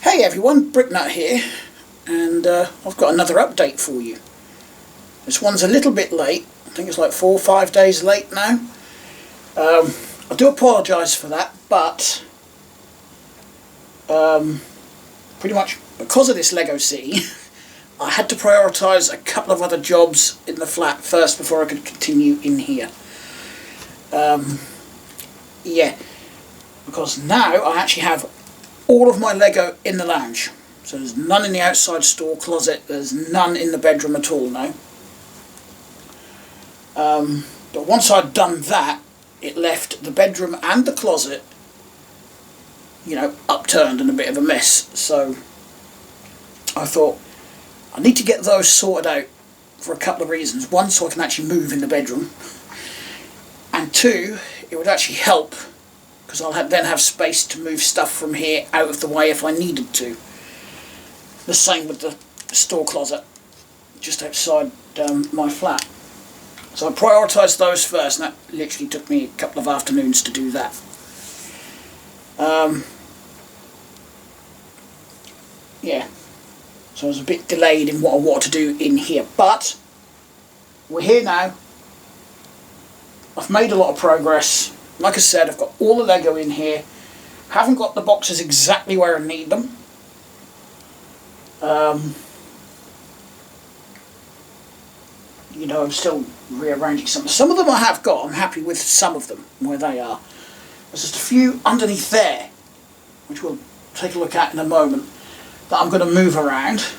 Hey everyone, Bricknut here, and I've got another update for you. This one's a little bit late. I think it's like 4 or 5 days late now. I do apologise for that, but pretty much because of this Lego City, I had to prioritise a couple of other jobs in the flat first before I could continue in here. Yeah, because now I actually have all of my Lego in the lounge. So there's none in the outside store closet, there's none in the bedroom at all now. But once I'd done that, it left the bedroom and the closet, you know, upturned and a bit of a mess. So I thought, I need to get those sorted out for a couple of reasons. One, so I can actually move in the bedroom. And two, it would actually help because I'll then have space to move stuff from here out of the way if I needed to. The same with the store closet just outside my flat. So I prioritised those first, and that literally took me a couple of afternoons to do that. Yeah, so I was a bit delayed in what I wanted to do in here, but we're here now. I've made a lot of progress. Like I said, I've got all the Lego in here. Haven't got the boxes exactly where I need them. You know, I'm still rearranging some. Some of them I have got. I'm happy with some of them, where they are. There's just a few underneath there, which we'll take a look at in a moment, that I'm going to move around.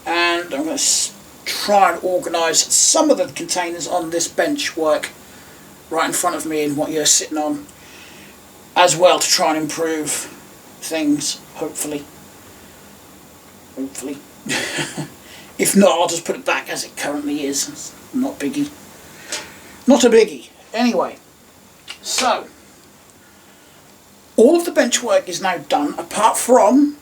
And I'm going to try and organise some of the containers on this bench work right in front of me and what you're sitting on as well, to try and improve things, hopefully. If not, I'll just put it back as it currently is. It's not biggie. Not a biggie. Anyway, so all of the bench work is now done, apart from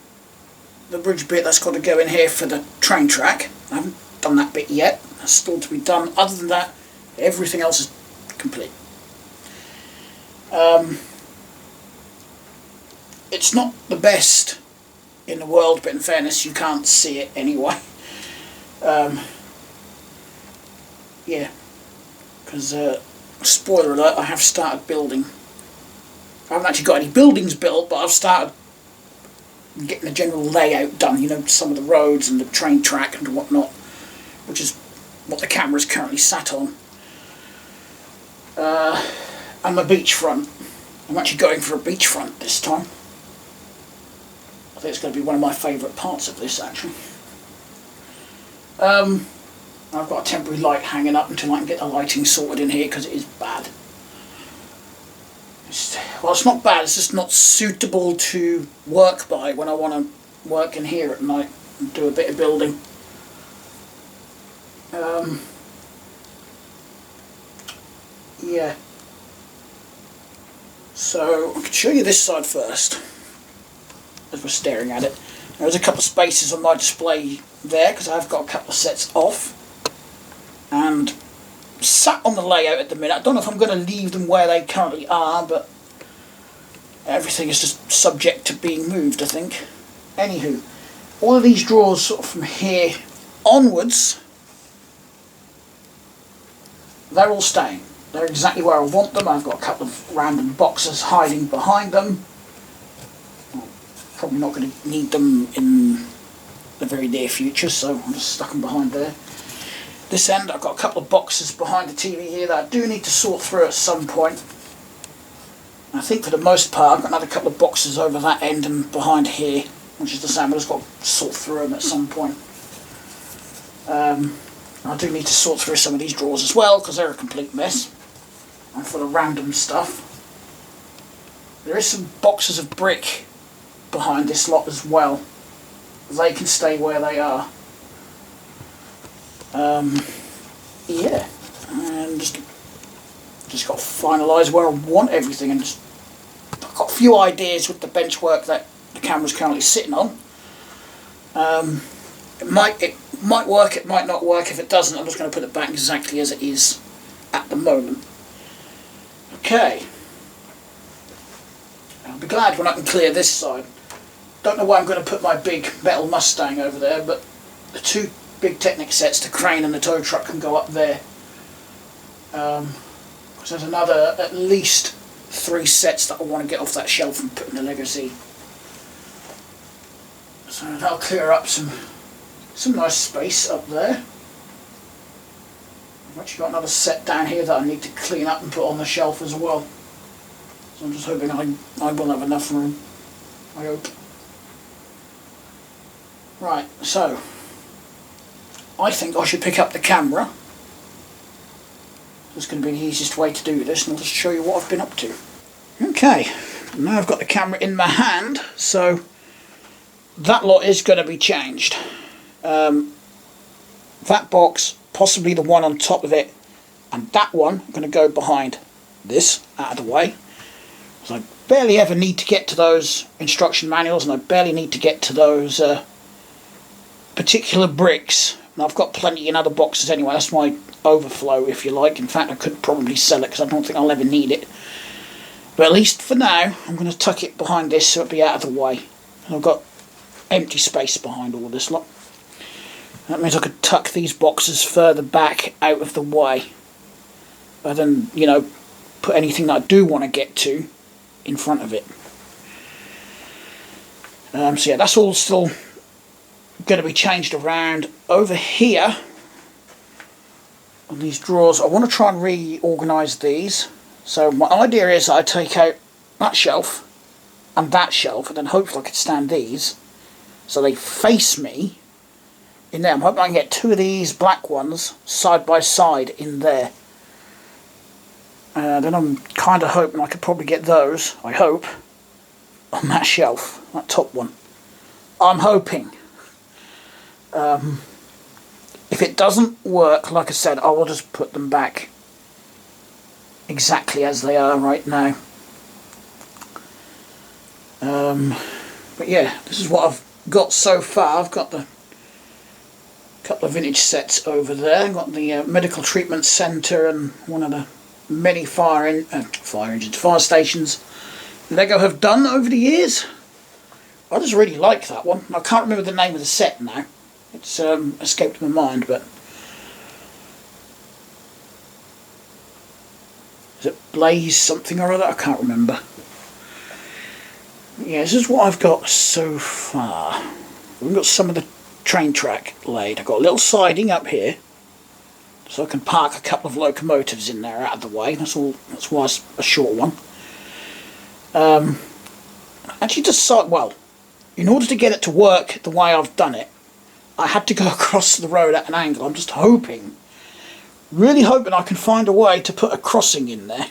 the bridge bit that's got to go in here for the train track. I haven't done that bit yet. That's still to be done. Other than that, everything else is complete. It's not the best in the world, but in fairness, you can't see it anyway. Yeah, because spoiler alert, I have started building. I haven't actually got any buildings built, but I've started getting the general layout done, you know, some of the roads and the train track and whatnot, which is what the camera's currently sat on. And my beachfront. I'm actually going for a beachfront this time. I think it's going to be one of my favourite parts of this, actually. I've got a temporary light hanging up until I can get the lighting sorted in here, because it is bad. Well, it's not bad, it's just not suitable to work by when I want to work in here at night and do a bit of building. Yeah. So I can show you this side first, as we're staring at it. There's a couple of spaces on my display there, because I've got a couple of sets off. And sat on the layout at the minute. I don't know if I'm going to leave them where they currently are, but everything is just subject to being moved, I think. Anywho, all of these drawers sort of from here onwards, they're all staying. They're exactly where I want them. I've got a couple of random boxes hiding behind them. I'm probably not going to need them in the very near future, so I'm just stuck them behind there. This end, I've got a couple of boxes behind the TV here that I do need to sort through at some point. I think for the most part, I've got another couple of boxes over that end and behind here, which is the same. I've just got to sort through them at some point. I do need to sort through some of these drawers as well, because they're a complete mess. And full of random stuff. There is some boxes of brick behind this lot as well. They can stay where they are. Yeah, and just got to finalise where I want everything, and I've got a few ideas with the bench work that the camera's currently sitting on. It might work, it might not work. If it doesn't, I'm just going to put it back exactly as it is at the moment. Okay. I'll be glad when I can clear this side. don't know why I'm going to put my big metal Mustang over there, but the two big Technic sets, the crane and the tow truck, can go up there. Because there's another at least 3 sets that I want to get off that shelf and put in the Legacy. So that'll clear up some nice space up there. I've actually got another set down here that I need to clean up and put on the shelf as well. So I'm just hoping I will have enough room. I hope. Right, so I think I should pick up the camera. It's going to be the easiest way to do this, and I'll just show you what I've been up to. Okay, now I've got the camera in my hand, so that lot is going to be changed. That box, possibly the one on top of it, and that one, I'm going to go behind this, out of the way. So I barely ever need to get to those instruction manuals, and I barely need to get to those particular bricks. And I've got plenty in other boxes anyway. That's my overflow, if you like. In fact, I could probably sell it because I don't think I'll ever need it. But at least for now, I'm going to tuck it behind this so it'll be out of the way. And I've got empty space behind all this lot. That means I could tuck these boxes further back out of the way. Rather than, you know, put anything that I do want to get to in front of it. So yeah, that's all still going to be changed around. Over here on these drawers, I want to try and reorganise these. So my idea is that I take out that shelf and that shelf, and then hopefully I could stand these so they face me in there. I'm hoping I can get 2 of these black ones side by side in there. Then I'm kind of hoping I could probably get those, I hope, on that shelf, that top one. I'm hoping. If it doesn't work, like I said, I will just put them back exactly as they are right now. But yeah, this is what I've got so far. I've got the couple of vintage sets over there. I've got the medical treatment centre and one of the many fire stations Lego have done over the years. I just really like that one. I can't remember the name of the set now. It's escaped my mind, but is it Blaze something or other? I can't remember. Yeah, this is what I've got so far. We've got some of the train track laid. I've got a little siding up here, so I can park a couple of locomotives in there out of the way. That's all. That's why it's a short one. Actually, well, in order to get it to work the way I've done it, I had to go across the road at an angle. I'm just hoping, really hoping I can find a way to put a crossing in there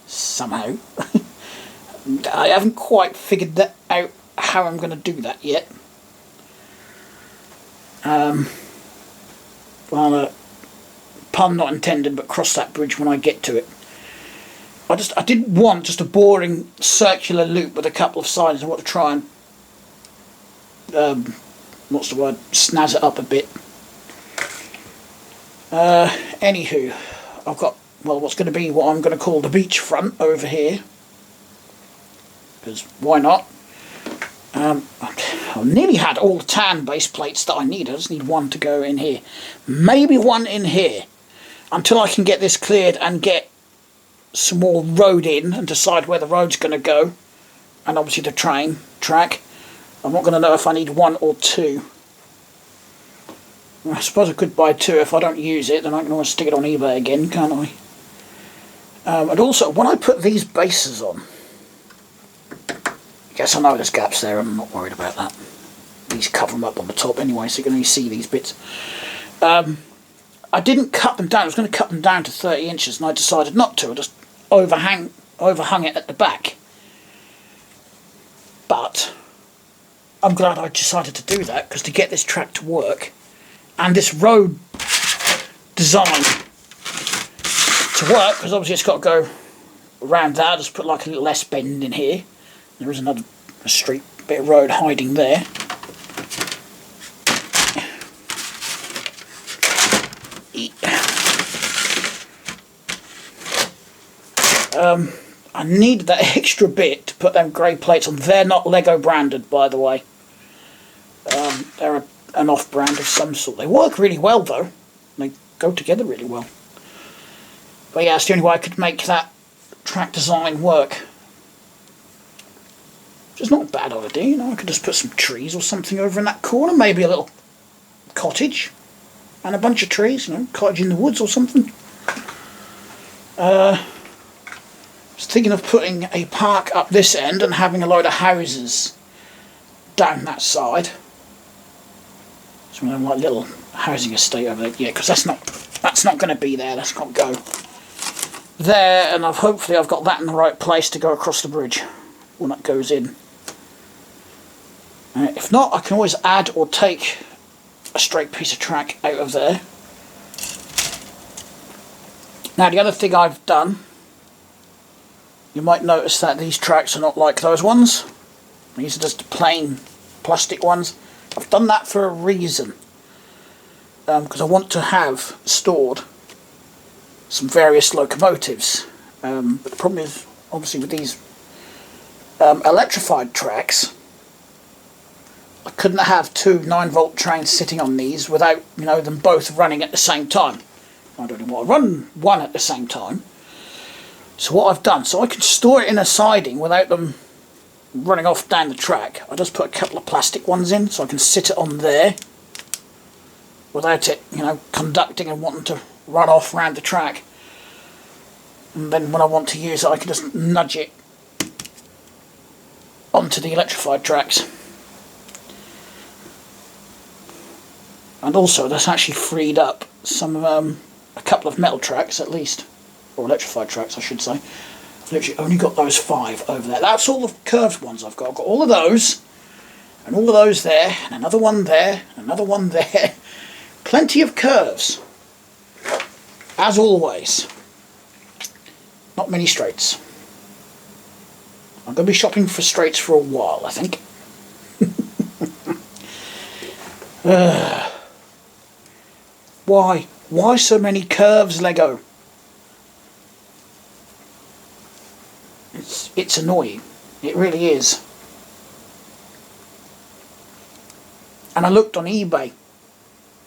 somehow. I haven't quite figured that out how I'm going to do that yet. Well, pun not intended, but cross that bridge when I get to it. I didn't want just a boring circular loop with a couple of sides. I want to try and what's the word? Snazz it up a bit. Anywho, I've got, well, what's going to be what I'm going to call the beachfront over here. Because why not? I've nearly had all the tan base plates that I need. I just need one to go in here. Maybe one in here. Until I can get this cleared and get some more road in and decide where the road's going to go. And obviously the train track. I'm not going to know if I need 1 or 2. I suppose I could buy 2 if I don't use it. Then I can always stick it on eBay again, can't I? And also, when I put these bases on, yes, I know there's gaps there. I'm not worried about that. These cover them up on the top anyway, so you can only see these bits. I didn't cut them down. I was going to cut them down to 30 inches, and I decided not to. I just overhung it at the back. But I'm glad I decided to do that, because to get this track to work and this road design to work, because obviously it's got to go around that. I just put like a little S bend in here. There is another street bit of road hiding there. I needed that extra bit to put them grey plates on. They're not Lego branded, by the way. They're an off-brand of some sort. They work really well though. They go together really well. But yeah, it's the only way I could make that track design work. Which is not a bad idea, you know. I could just put some trees or something over in that corner, maybe a little cottage and a bunch of trees, you know, cottage in the woods or something. I was thinking of putting a park up this end and having a load of houses down that side. So we have like little housing estate over there. Yeah, because that's not going to be there. That's got to go there, and hopefully I've got that in the right place to go across the bridge when it goes in. If not, I can always add or take a straight piece of track out of there. Now the other thing I've done, you might notice that these tracks are not like those ones. These are just plain plastic ones. I've done that for a reason, because I want to have stored some various locomotives. But the problem is, obviously, with these electrified tracks, I couldn't have two 9-volt trains sitting on these without, you know, them both running at the same time. I don't want to run one at the same time. So what I've done, so I can store it in a siding without them running off down the track, I just put a couple of plastic ones in so I can sit it on there without it, you know, conducting and wanting to run off around the track. And then when I want to use it, I can just nudge it onto the electrified tracks. And also that's actually freed up some a couple of metal tracks at least, or electrified tracks I should say. I've literally only got those 5 over there. That's all the curved ones I've got. I've got all of those, and all of those there, and another one there, and another one there. Plenty of curves, as always. Not many straights. I'm going to be shopping for straights for a while, I think. Why? Why so many curves, Lego? It's annoying. It really is. And I looked on eBay,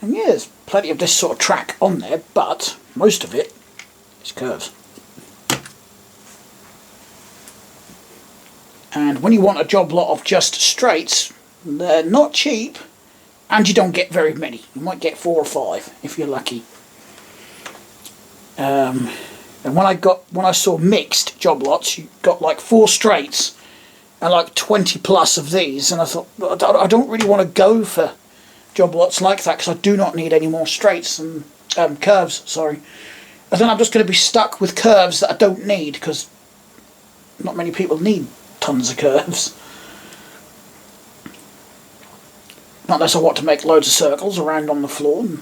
and yeah, there's plenty of this sort of track on there, but most of it is curves. And when you want a job lot of just straights, they're not cheap, and you don't get very many. You might get 4 or 5 if you're lucky. And when I saw mixed job lots, you got like 4 straights and like 20 plus of these, and I thought, I don't really want to go for job lots like that because I do not need any more straights and curves. Sorry, and then I'm just going to be stuck with curves that I don't need because not many people need tons of curves. Not unless I want to make loads of circles around on the floor and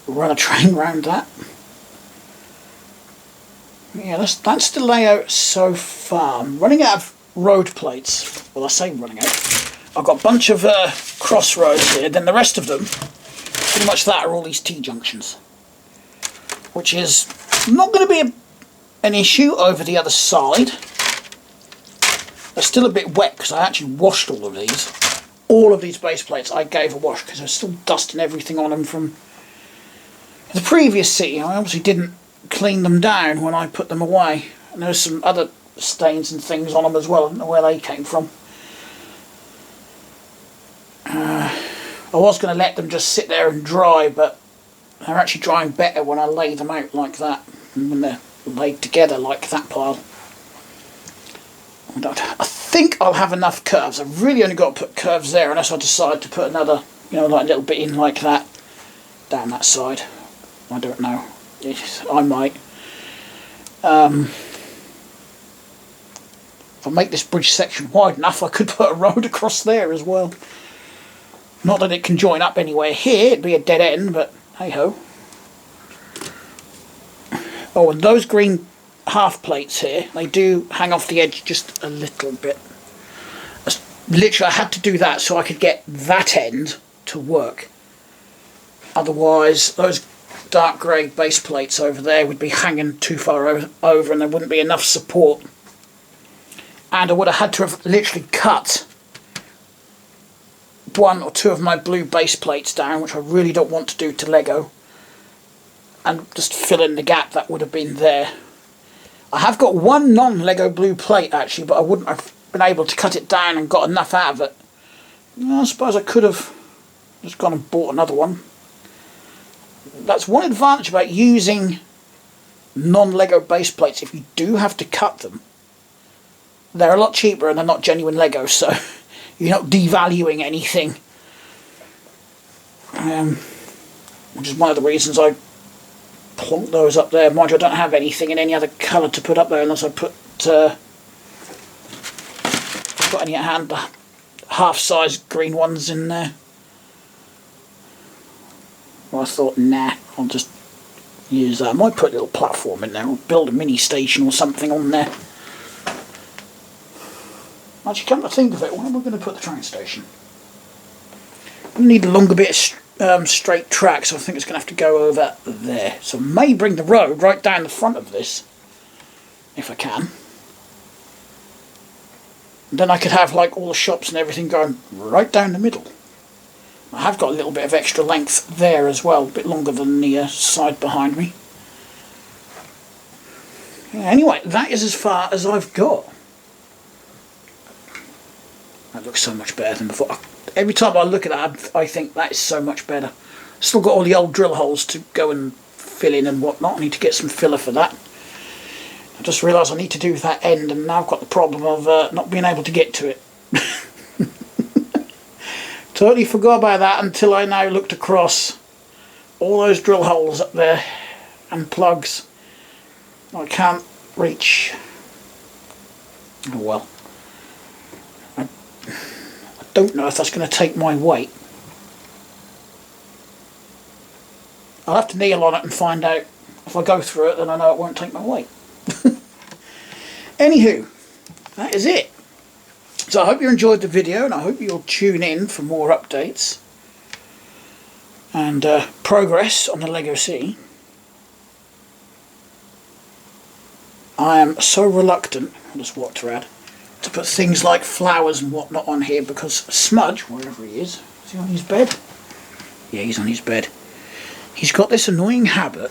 run a train around that. Yeah, that's the layout so far. I'm running out of road plates. Well, I say running out. I've got a bunch of crossroads here, then the rest of them, pretty much that, are all these T-junctions. Which is not going to be an issue over the other side. They're still a bit wet because I actually washed all of these. All of these base plates I gave a wash because there's still dust and everything on them from the previous city. I obviously didn't clean them down when I put them away. And there's some other stains and things on them as well. I don't know where they came from. I was going to let them just sit there and dry, but they're actually drying better when I lay them out like that, and when they're laid together like that pile. I think I'll have enough curves. I've really only got to put curves there unless I decide to put another, you know, like a little bit in like that down that side. I don't know. I might. If I make this bridge section wide enough, I could put a road across there as well. Not that it can join up anywhere here, it'd be a dead end, but hey ho. Oh, and those green half plates here, they do hang off the edge just a little bit. Literally, I had to do that so I could get that end to work. Otherwise, those dark grey base plates over there would be hanging too far over and there wouldn't be enough support. And I would have had to have literally cut one or two of my blue base plates down, which I really don't want to do to Lego, and just fill in the gap that would have been there. I have got one non-Lego blue plate actually, but I wouldn't have been able to cut it down and got enough out of it. I suppose I could have just gone and bought another one. That's one advantage about using non-Lego base plates. If you do have to cut them, they're a lot cheaper and they're not genuine Lego, so you're not devaluing anything. Which is one of the reasons I plonk those up there. Mind you, I don't have anything in any other colour to put up there unless I put, if I've got any at hand, the half-size green ones in there. Well, I thought, nah, I'll just use that. I might put a little platform in there, or build a mini station or something on there. Actually, come to think of it, where am I going to put the train station? I'm going to need a longer bit of straight track, so I think it's going to have to go over there. So I may bring the road right down the front of this, if I can. And then I could have like all the shops and everything going right down the middle. I have got a little bit of extra length there as well, a bit longer than the side behind me. Yeah, anyway, that is as far as I've got. That looks so much better than before. Every time I look at that, I think that is so much better. Still got all the old drill holes to go and fill in and whatnot. I need to get some filler for that. I just realised I need to do that end, and now I've got the problem of not being able to get to it. Totally forgot about that until I now looked across all those drill holes up there and plugs I can't reach. Oh well. I don't know if that's going to take my weight. I'll have to kneel on it and find out. If I go through it, then I know it won't take my weight. Anywho, that is it. So I hope you enjoyed the video, and I hope you'll tune in for more updates and progress on the Lego City. I am so reluctant, I'll just walk to add, to put things like flowers and whatnot on here, because Smudge, wherever he is he on his bed? Yeah, he's on his bed. He's got this annoying habit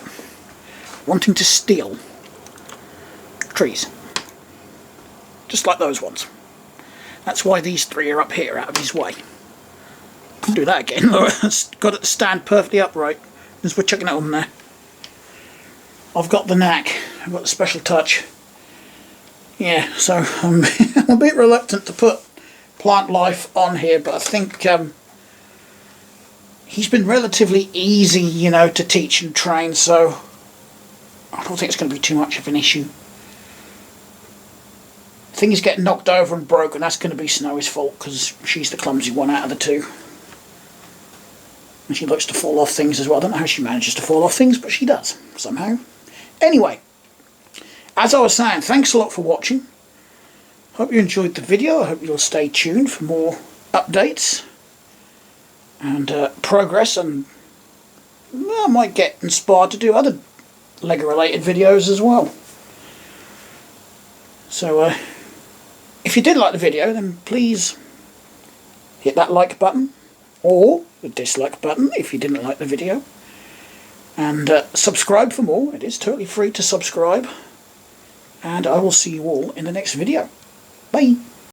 wanting to steal trees. Just like those ones. That's why these three are up here, out of his way. Do that again. Got it to stand perfectly upright as we're chucking it on there. I've got the knack. I've got the special touch. Yeah, so I'm a bit reluctant to put plant life on here, but I think he's been relatively easy, you know, to teach and train, so I don't think it's going to be too much of an issue. Things get knocked over and broken, that's going to be Snowy's fault, because she's the clumsy one out of the two. And she likes to fall off things as well. I don't know how she manages to fall off things, but she does, somehow. Anyway, as I was saying, thanks a lot for watching. Hope you enjoyed the video. I hope you'll stay tuned for more updates and progress, and I might get inspired to do other Lego related videos as well. So if you did like the video, then please hit that like button, or the dislike button if you didn't like the video, and subscribe for more. It is totally free to subscribe, and I will see you all in the next video. Bye.